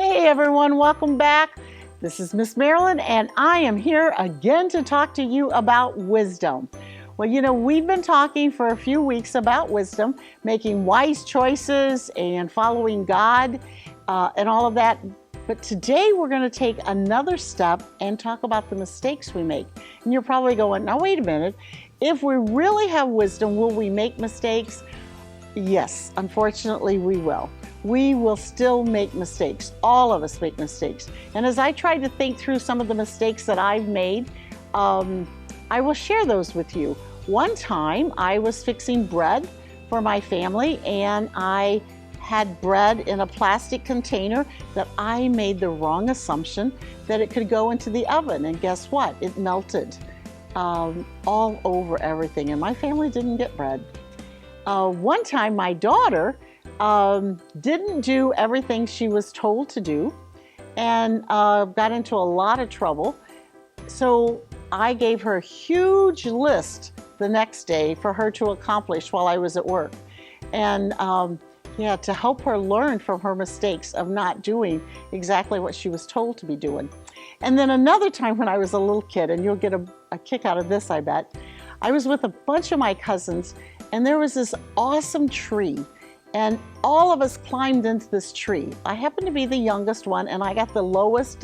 Hey everyone, welcome back. This is Miss Marilyn and I am here again to talk to you about wisdom. Well, we've been talking for a few weeks about wisdom, making wise choices and following God and all of that. But today we're going to take another step and talk about the mistakes we make. And you're probably going, now wait a minute, if we really have wisdom, will we make mistakes? Yes, unfortunately we will. We will still make mistakes. All of us make mistakes. And as I try to think through some of the mistakes that I've made, I will share those with you. One time I was fixing bread for my family and I had bread in a plastic container that I made the wrong assumption that it could go into the oven. And guess what? It melted all over everything and my family didn't get bread. One time my daughter didn't do everything she was told to do and got into a lot of trouble. So I gave her a huge list the next day for her to accomplish while I was at work. And to help her learn from her mistakes of not doing exactly what she was told to be doing. And then another time when I was a little kid, and you'll get a kick out of this, I bet, I was with a bunch of my cousins and there was this awesome tree. And all of us climbed into this tree. I happened to be the youngest one and I got the lowest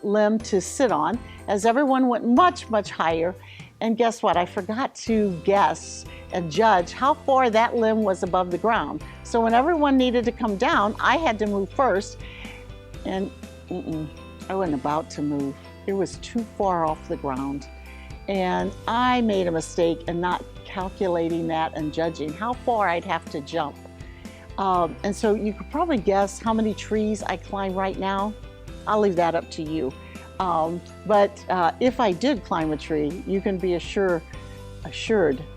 limb to sit on as everyone went much, much higher. And guess what? I forgot to guess and judge how far that limb was above the ground. So when everyone needed to come down, I had to move first. And I wasn't about to move. It was too far off the ground. And I made a mistake in not calculating that and judging how far I'd have to jump. And so you could probably guess how many trees I climb right now. I'll leave that up to you. But if I did climb a tree, you can be assured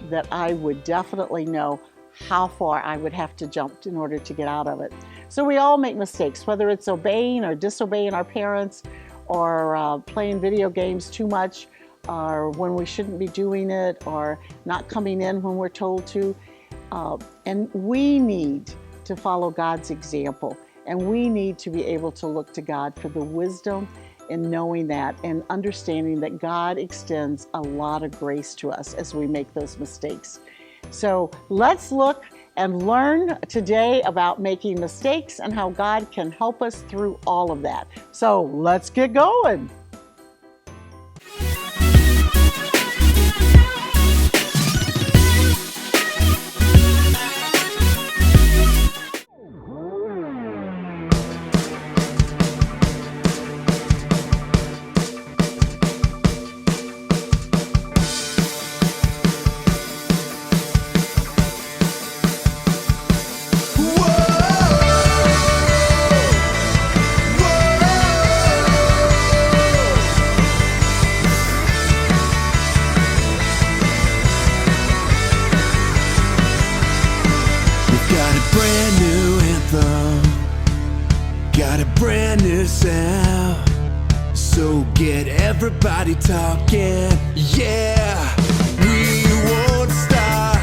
that I would definitely know how far I would have to jump in order to get out of it. So we all make mistakes, whether it's obeying or disobeying our parents or playing video games too much or when we shouldn't be doing it or not coming in when we're told to. And we need to follow God's example. And we need to be able to look to God for the wisdom in knowing that and understanding that God extends a lot of grace to us as we make those mistakes. So let's look and learn today about making mistakes and how God can help us through all of that. So let's get going. So get everybody talking, yeah. We won't stop,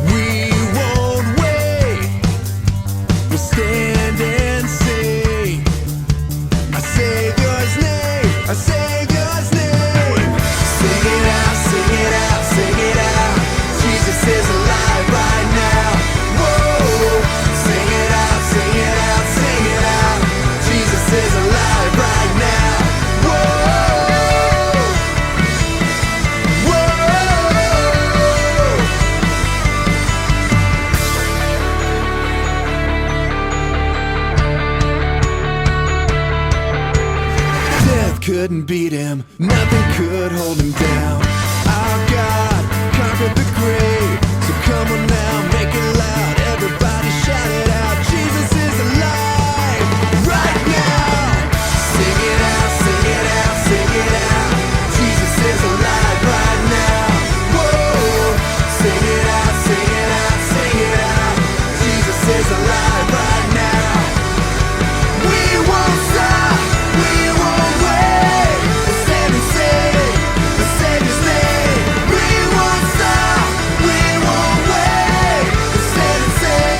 we won't wait. We'll stand and sing our Savior's name, our Savior's name. Sing it out, sing it out, sing it out. Jesus is alive right now. Whoa, sing it out, sing it out, sing it out. Jesus is alive right now. Whoa, whoa. Death couldn't beat him, nothing could hold him down. Our God conquered the grave. So come on now, make it loud. Everybody shout it out. Jesus is alive right now. Sing it out, sing it out, sing it out. Jesus is alive right now. Whoa, sing it out, sing it out, sing it out. Jesus is alive right now. We won't stop, we won't wait. We'll stand and sing the Savior's name. We won't stop, we won't wait. We'll stand and sing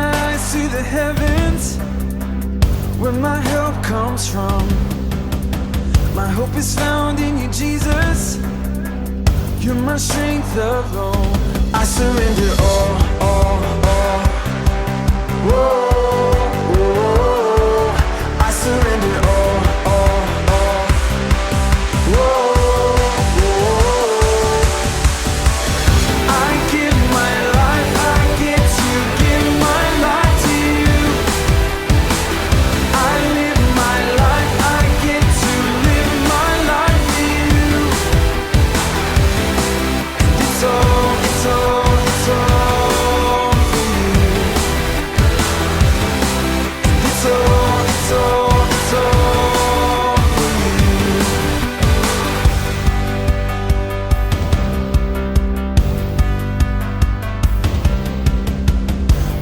my eyes to the heavens, where my help comes from. My hope is found in you, Jesus. You're my strength alone. I surrender all. Whoa, whoa. I surrender all. Whoa, whoa. I give my life, I get to give my life to you. I live my life, I get to live my life for you. It's all for you. It's all for you.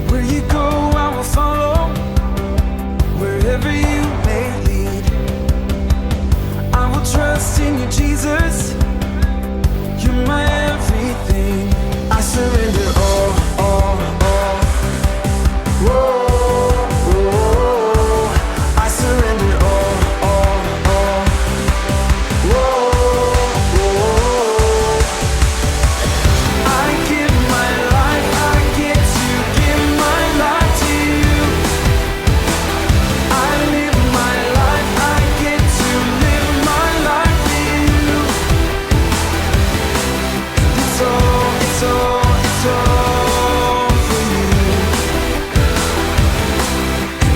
Where you go, I will follow. Wherever you may lead, I will trust in you, Jesus. You're my everything. I surrender all. Whoa, whoa. I surrender all. Whoa, whoa. I give my life, I get to give my life to you. I live my life, I get to live my life for you. It's all for you.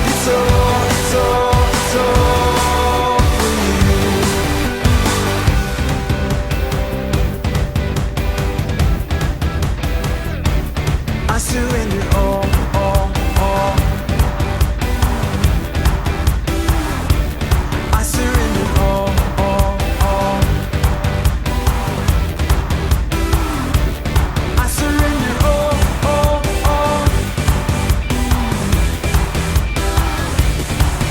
It's all for you. I surrender all. I surrender all. I surrender all.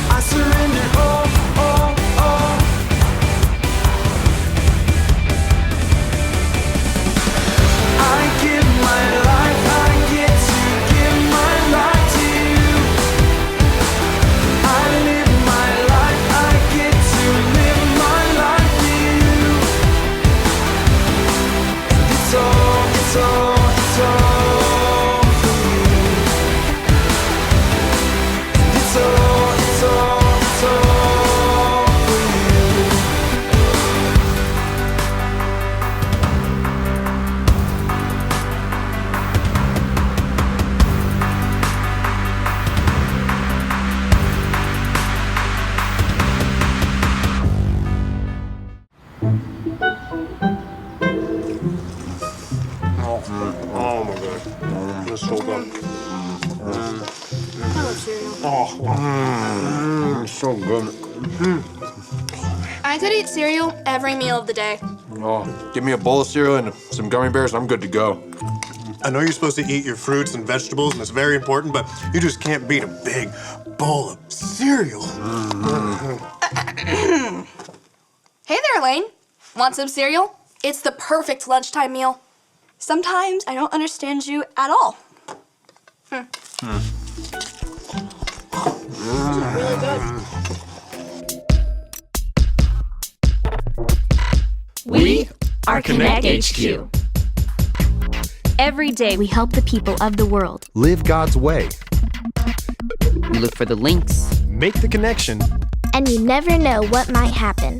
I surrender all. I give my life, I get to give my life to you. I live my life, I get to live my life for you. It's all for you. It's all for you. Oh my god. It's so good. I love cereal. It's so good. I could eat cereal every meal of the day. Oh, give me a bowl of cereal and some gummy bears, and I'm good to go. I know you're supposed to eat your fruits and vegetables, and it's very important, but you just can't beat a big bowl of cereal. Hey there, Elaine. Want some cereal? It's the perfect lunchtime meal. Sometimes I don't understand you at all. This is really good. We are Connect HQ. Every day we help the people of the world. Live God's way. We look for the links. Make the connection. And you never know what might happen.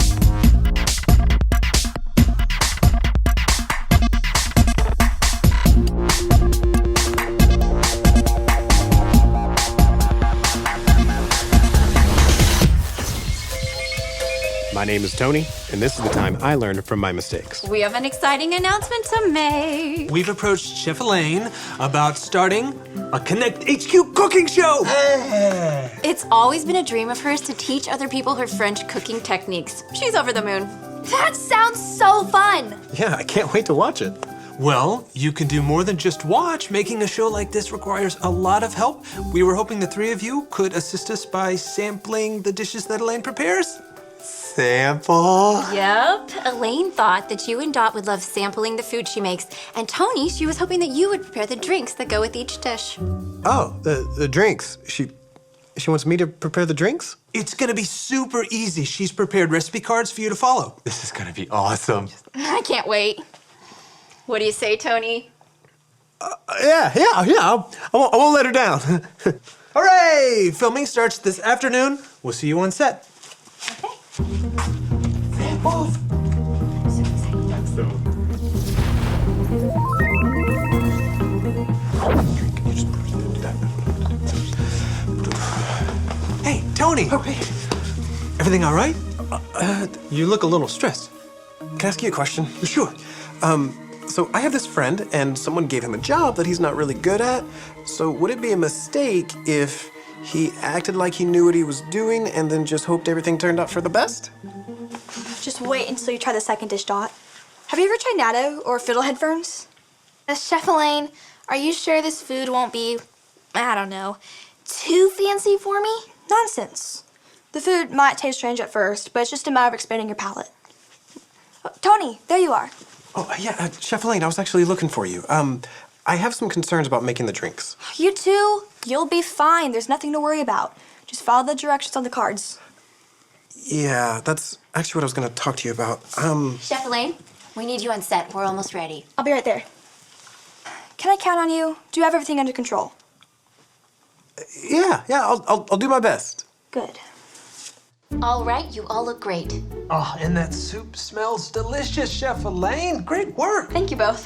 My name is Tony, and this is the time I learn from my mistakes. We have an exciting announcement to make. We've approached Chef Elaine about starting a Connect HQ cooking show. It's always been a dream of hers to teach other people her French cooking techniques. She's over the moon. That sounds so fun. Yeah, I can't wait to watch it. Well, you can do more than just watch. Making a show like this requires a lot of help. We were hoping the three of you could assist us by sampling the dishes that Elaine prepares. sample? Yep. Elaine thought that you and Dot would love sampling the food she makes. And Tony, she was hoping that you would prepare the drinks that go with each dish. Oh, the drinks. She wants me to prepare the drinks? It's gonna be super easy. She's prepared recipe cards for you to follow. This is gonna be awesome. I can't wait. What do you say, Tony? Yeah. I won't let her down. Hooray! Filming starts this afternoon. We'll see you on set. Okay. Samples. Hey, Tony. Oh, hey. Everything all right? You look a little stressed. Can I ask you a question? Sure. So I have this friend, and someone gave him a job that he's not really good at. So would it be a mistake if he acted like he knew what he was doing and then just hoped everything turned out for the best? Just wait until you try the second dish, Dot. Have you ever tried natto or fiddlehead ferns? Chef Elaine, are you sure this food won't be, I don't know, too fancy for me? Nonsense. The food might taste strange at first, but it's just a matter of expanding your palate. Oh, Tony, there you are. Oh, yeah, Chef Elaine, I was actually looking for you. I have some concerns about making the drinks. You too? You'll be fine. There's nothing to worry about. Just follow the directions on the cards. Yeah, that's actually what I was gonna talk to you about. Chef Elaine, we need you on set. We're almost ready. I'll be right there. Can I count on you? Do you have everything under control? Yeah, I'll do my best. Good. All right, you all look great. Oh, and that soup smells delicious, Chef Elaine. Great work. Thank you both.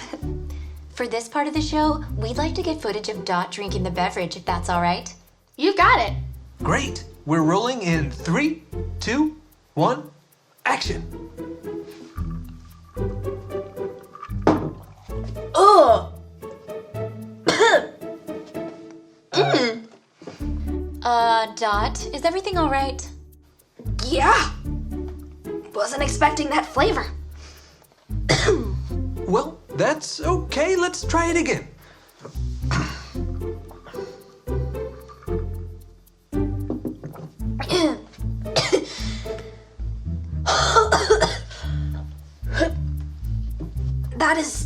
For this part of the show, we'd like to get footage of Dot drinking the beverage, if that's all right. You've got it. Great. We're rolling in 3, 2, 1, action. Ugh. Dot, is everything all right? Yeah. Wasn't expecting that flavor. Well, that's okay. Let's try it again.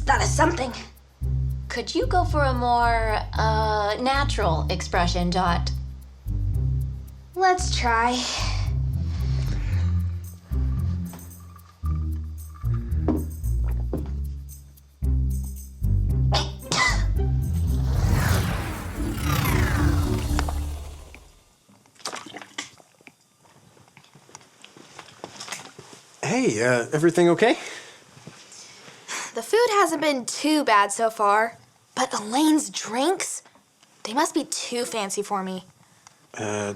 That is something. Could you go for a more, natural expression, Dot? Let's try. Hey, everything okay? The food hasn't been too bad so far, but Elaine's drinks, they must be too fancy for me.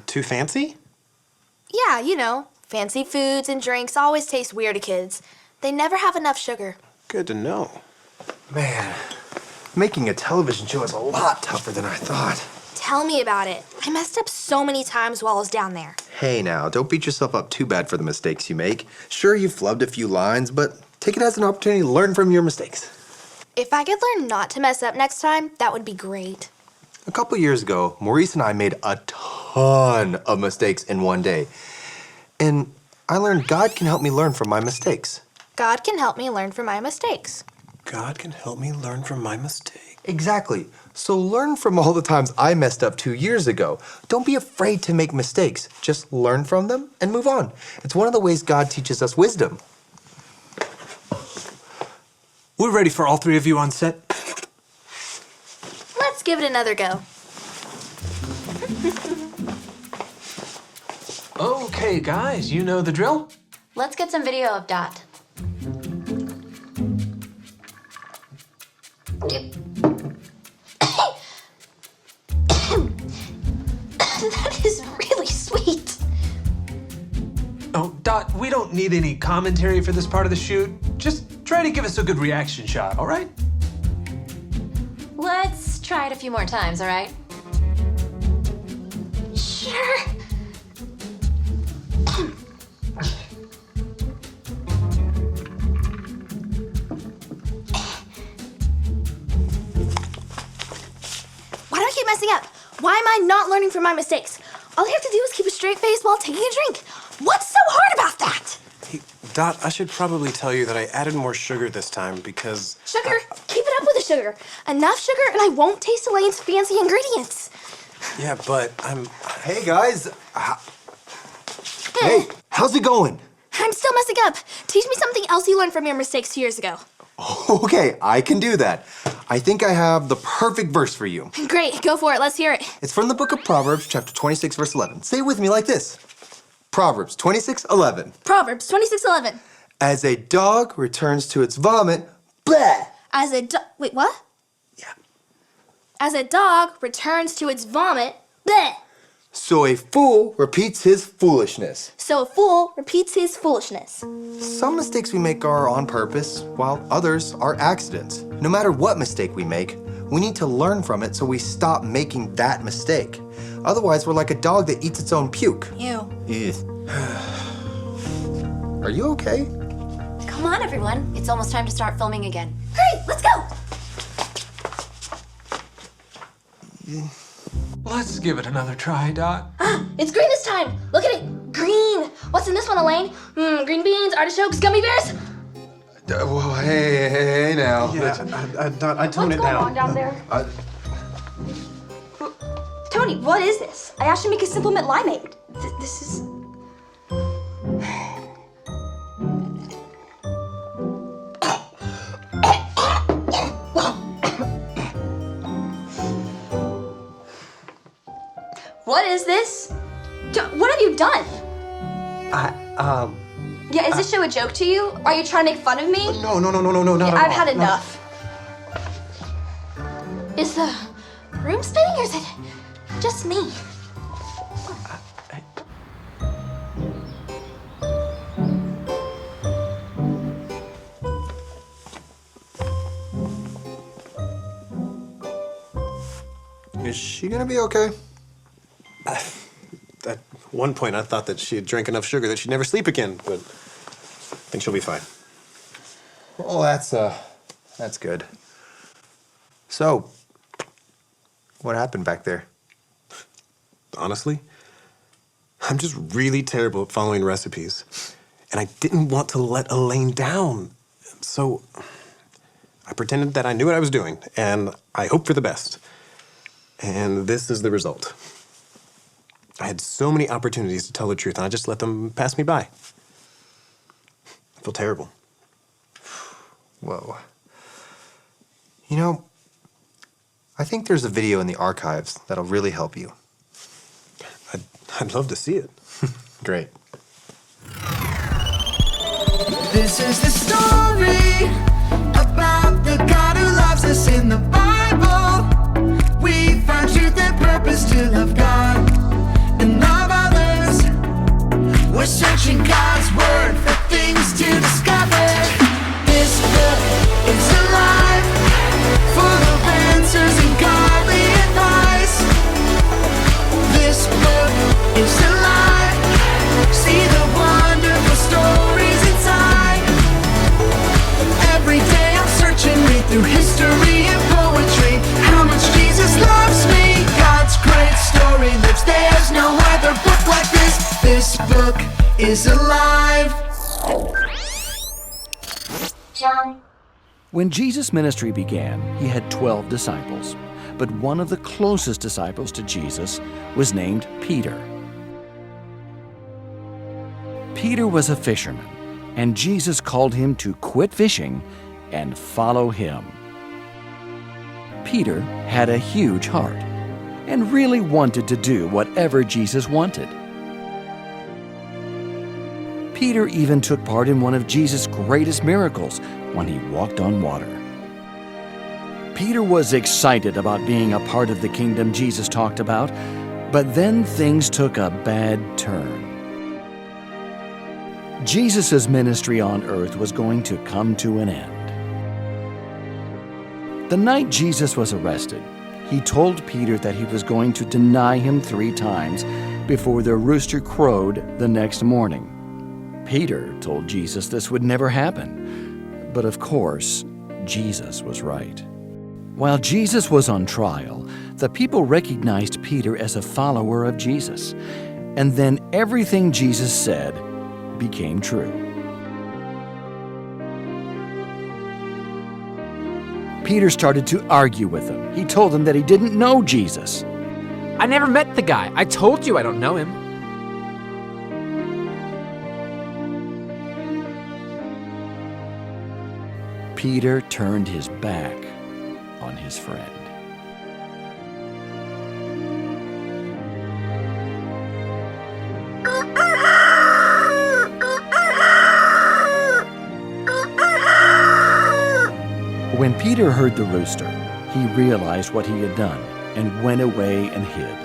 Too fancy? Yeah, you know, fancy foods and drinks always taste weird to kids. They never have enough sugar. Good to know. Man, making a television show is a lot tougher than I thought. Tell me about it. I messed up so many times while I was down there. Hey now, don't beat yourself up too bad for the mistakes you make. Sure, you flubbed a few lines, but take it as an opportunity to learn from your mistakes. If I could learn not to mess up next time, that would be great. A couple years ago, Maurice and I made a ton of mistakes in one day. And I learned God can help me learn from my mistakes. God can help me learn from my mistakes. God can help me learn from my mistakes. Exactly. So learn from all the times I messed up 2 years ago. Don't be afraid to make mistakes. Just learn from them and move on. It's one of the ways God teaches us wisdom. We're ready for all 3 of you on set. Let's give it another go. Okay, guys, you know the drill. Let's get some video of Dot. That is really sweet. Oh, Dot, we don't need any commentary for this part of the shoot. Just try to give us a good reaction shot, all right? Let's try it a few more times, all right? Sure. Why do I keep messing up? Why am I not learning from my mistakes? All I have to do is keep a straight face while taking a drink. What's so hard about that? Dot, I should probably tell you that I added more sugar this time because... Sugar? Keep it up with the sugar. Enough sugar and I won't taste Elaine's fancy ingredients. Yeah, but I'm... Hey, guys. Hey, how's it going? I'm still messing up. Teach me something else you learned from your mistakes 2 years ago. Okay, I can do that. I think I have the perfect verse for you. Great, go for it. Let's hear it. It's from the book of Proverbs, chapter 26, verse 11. Say it with me like this. Proverbs 26:11. Proverbs 26:11. As a dog returns to its vomit, bleh. Wait, what? Yeah. As a dog returns to its vomit, bleh. So a fool repeats his foolishness. So a fool repeats his foolishness. Some mistakes we make are on purpose, while others are accidents. No matter what mistake we make, we need to learn from it so we stop making that mistake. Otherwise, we're like a dog that eats its own puke. Ew. Are you okay? Come on, everyone. It's almost time to start filming again. Great, let's go. Let's give it another try, Dot. It's green this time. Look at it. Green. What's in this one, Elaine? Green beans, artichokes, gummy bears. Whoa, hey now. Yeah, Dot, I tone it What's down. going on down there? Tony, what is this? I asked you to make a simple mint limeade. This is... What is this? What have you done? Yeah, is this show a joke to you? Are you trying to make fun of me? No, not at all. I've had enough. Is the room spinning or is it just me? Is she gonna be okay? At one point, I thought that she had drank enough sugar that she'd never sleep again, but I think she'll be fine. Oh, that's good. So, what happened back there? Honestly, I'm just really terrible at following recipes, and I didn't want to let Elaine down. So, I pretended that I knew what I was doing, and I hoped for the best. And this is the result. I had so many opportunities to tell the truth, and I just let them pass me by. I feel terrible. Whoa. You know, I think there's a video in the archives that'll really help you. I'd love to see it. Great. This is the story about the God who loves us in the Bible. We find truth and purpose to love God and love others. We're searching God's word for things to discover. This book is alive, full of answers and godly advice. This book is alive. See the wonderful stories inside. Every day I'm searching, read through history and poetry. How much Jesus loves me. God's great story lives. There's no other book like this. This book is alive. John. When Jesus' ministry began, he had 12 disciples, but one of the closest disciples to Jesus was named Peter. Peter was a fisherman, and Jesus called him to quit fishing and follow him. Peter had a huge heart and really wanted to do whatever Jesus wanted. Peter even took part in one of Jesus' greatest miracles when he walked on water. Peter was excited about being a part of the kingdom Jesus talked about, but then things took a bad turn. Jesus' ministry on earth was going to come to an end. The night Jesus was arrested, he told Peter that he was going to deny him 3 times before the rooster crowed the next morning. Peter told Jesus this would never happen, but of course, Jesus was right. While Jesus was on trial, the people recognized Peter as a follower of Jesus, and then everything Jesus said became true. Peter started to argue with him. He told him that he didn't know Jesus. I never met the guy. I told you I don't know him. Peter turned his back on his friend. When Peter heard the rooster, he realized what he had done and went away and hid.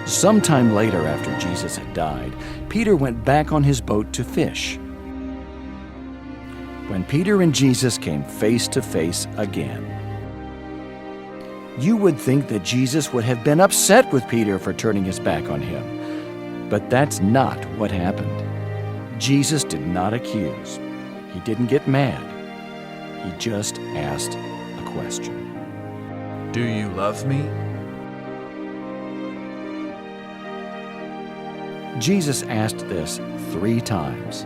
Sometime later, after Jesus had died, Peter went back on his boat to fish. When Peter and Jesus came face to face again, you would think that Jesus would have been upset with Peter for turning his back on him. But that's not what happened. Jesus did not accuse. He didn't get mad. He just asked a question. Do you love me? Jesus asked this 3 times.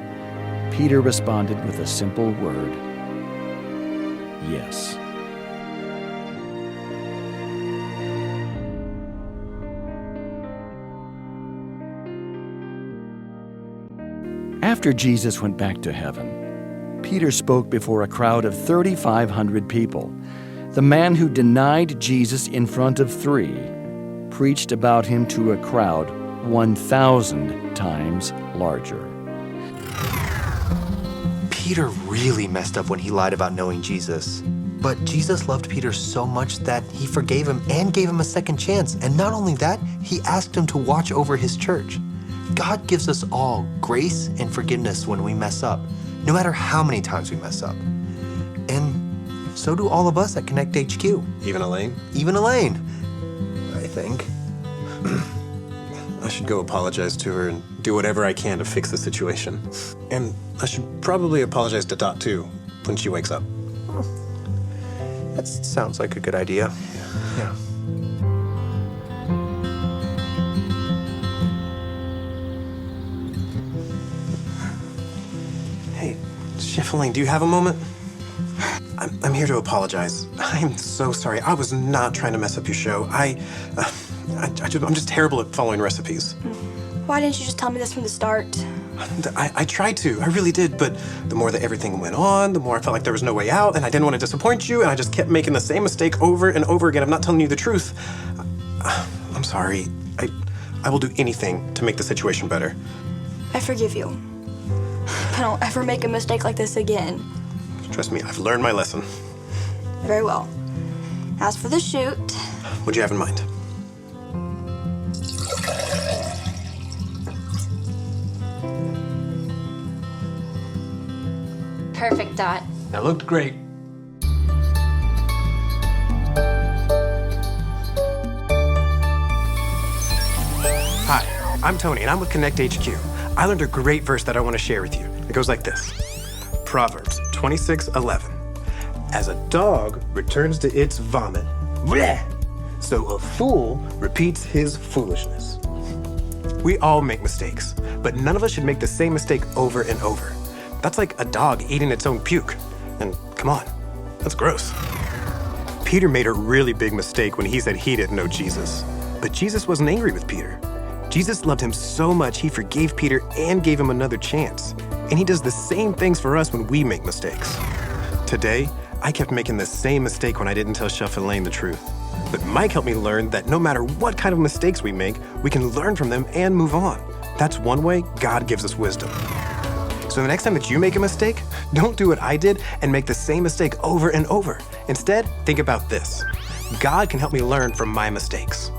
Peter responded with a simple word, yes. After Jesus went back to heaven, Peter spoke before a crowd of 3,500 people. The man who denied Jesus in front of 3 preached about him to a crowd 1,000 times larger. Peter really messed up when he lied about knowing Jesus. But Jesus loved Peter so much that he forgave him and gave him a second chance. And not only that, he asked him to watch over his church. God gives us all grace and forgiveness when we mess up, no matter how many times we mess up. And so do all of us at Connect HQ. Even Elaine? Even Elaine, I think. I should go apologize to her and do whatever I can to fix the situation. And I should probably apologize to Dot, too, when she wakes up. That sounds like a good idea. Yeah. Hey, Chef Elaine, do you have a moment? I'm here to apologize. I'm so sorry. I was not trying to mess up your show. I'm just terrible at following recipes. Why didn't you just tell me this from the start? I tried to, I really did, but the more that everything went on, the more I felt like there was no way out, and I didn't want to disappoint you, and I just kept making the same mistake over and over again. I'm not telling you the truth. I'm sorry. I will do anything to make the situation better. I forgive you. But don't ever make a mistake like this again. Trust me, I've learned my lesson. Very well. As for the shoot... What'd you have in mind? Perfect, Dot. That looked great. Hi, I'm Tony, and I'm with Connect HQ. I learned a great verse that I want to share with you. It goes like this. Proverbs 26:11. As a dog returns to its vomit, bleh, so a fool repeats his foolishness. We all make mistakes, but none of us should make the same mistake over and over. That's like a dog eating its own puke. And come on, that's gross. Peter made a really big mistake when he said he didn't know Jesus. But Jesus wasn't angry with Peter. Jesus loved him so much he forgave Peter and gave him another chance. And he does the same things for us when we make mistakes. Today, I kept making the same mistake when I didn't tell Chef Elaine the truth. But Mike helped me learn that no matter what kind of mistakes we make, we can learn from them and move on. That's one way God gives us wisdom. So the next time that you make a mistake, don't do what I did and make the same mistake over and over. Instead, think about this. God can help me learn from my mistakes.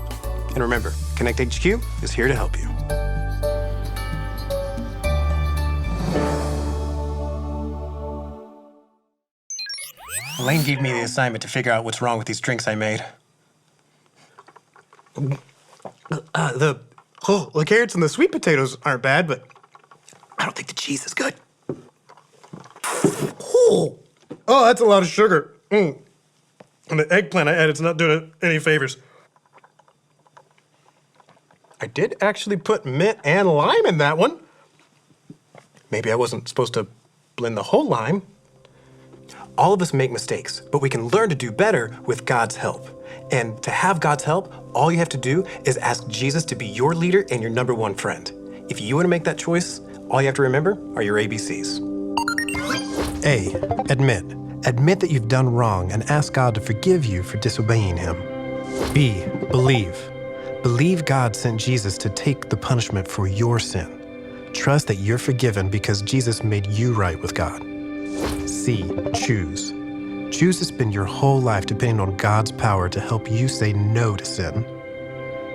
And remember, Connect HQ is here to help you. Elaine gave me the assignment to figure out what's wrong with these drinks I made. The carrots and the sweet potatoes aren't bad, but I don't think the cheese is good. Oh, that's a lot of sugar. And the eggplant I added's not doing it any favors. I did actually put mint and lime in that one. Maybe I wasn't supposed to blend the whole lime. All of us make mistakes, but we can learn to do better with God's help. And to have God's help, all you have to do is ask Jesus to be your leader and your number one friend. If you want to make that choice, all you have to remember are your ABCs. A, admit. Admit that you've done wrong and ask God to forgive you for disobeying him. B, believe. Believe God sent Jesus to take the punishment for your sin. Trust that you're forgiven because Jesus made you right with God. C, choose. Choose to spend your whole life depending on God's power to help you say no to sin.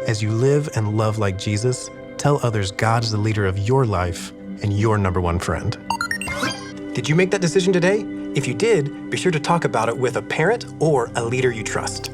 As you live and love like Jesus, tell others God is the leader of your life and your number one friend. Did you make that decision today? If you did, be sure to talk about it with a parent or a leader you trust.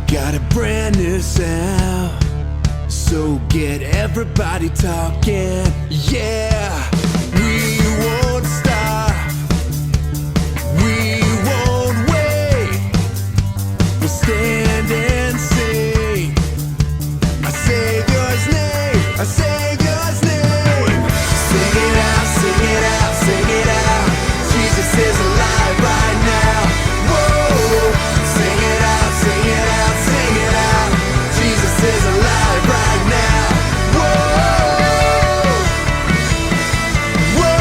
Got a brand new sound, so get everybody talking, yeah. We won't stop, we won't wait. We'll stand and sing our Savior's name, our Savior's name. Sing it out, sing it out, sing it out. Jesus is alive right now. Whoa, sing it out, sing it out. Jesus is alive right now. Whoa, whoa.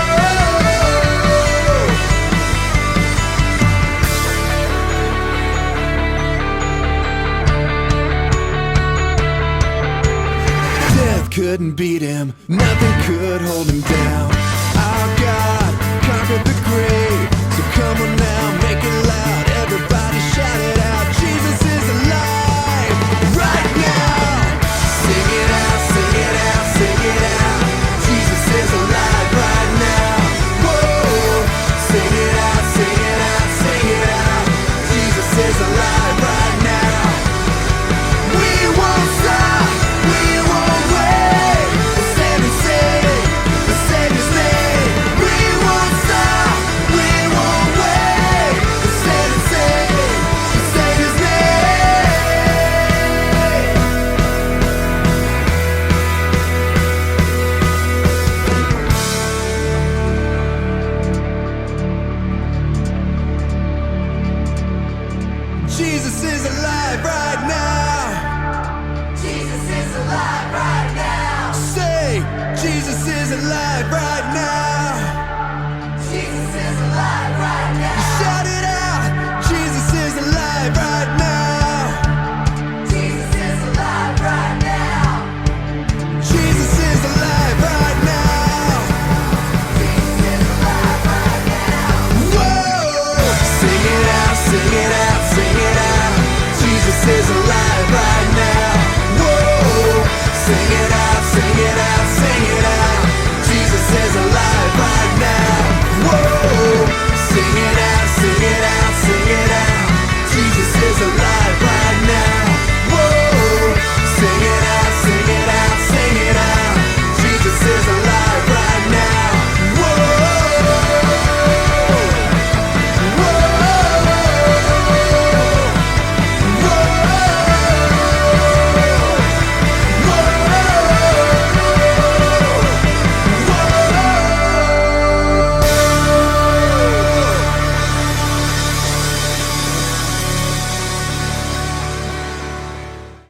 Death couldn't beat him, nothing could hold him down. Our God conquered the grave. So come on now, make it loud. Everybody shout it out. Jesus is alive right now. Sing it out, sing it out, sing it out. Jesus is alive right now. Whoa, sing it out, sing it out, sing it out. Jesus is alive right now. We won't stop, we won't wait. We'll stand and sing the Savior's name. We won't stop, we won't wait. We'll stand and sing the Savior's name. Jesus is alive right now. Jesus is alive right now. Say, Jesus is alive right now.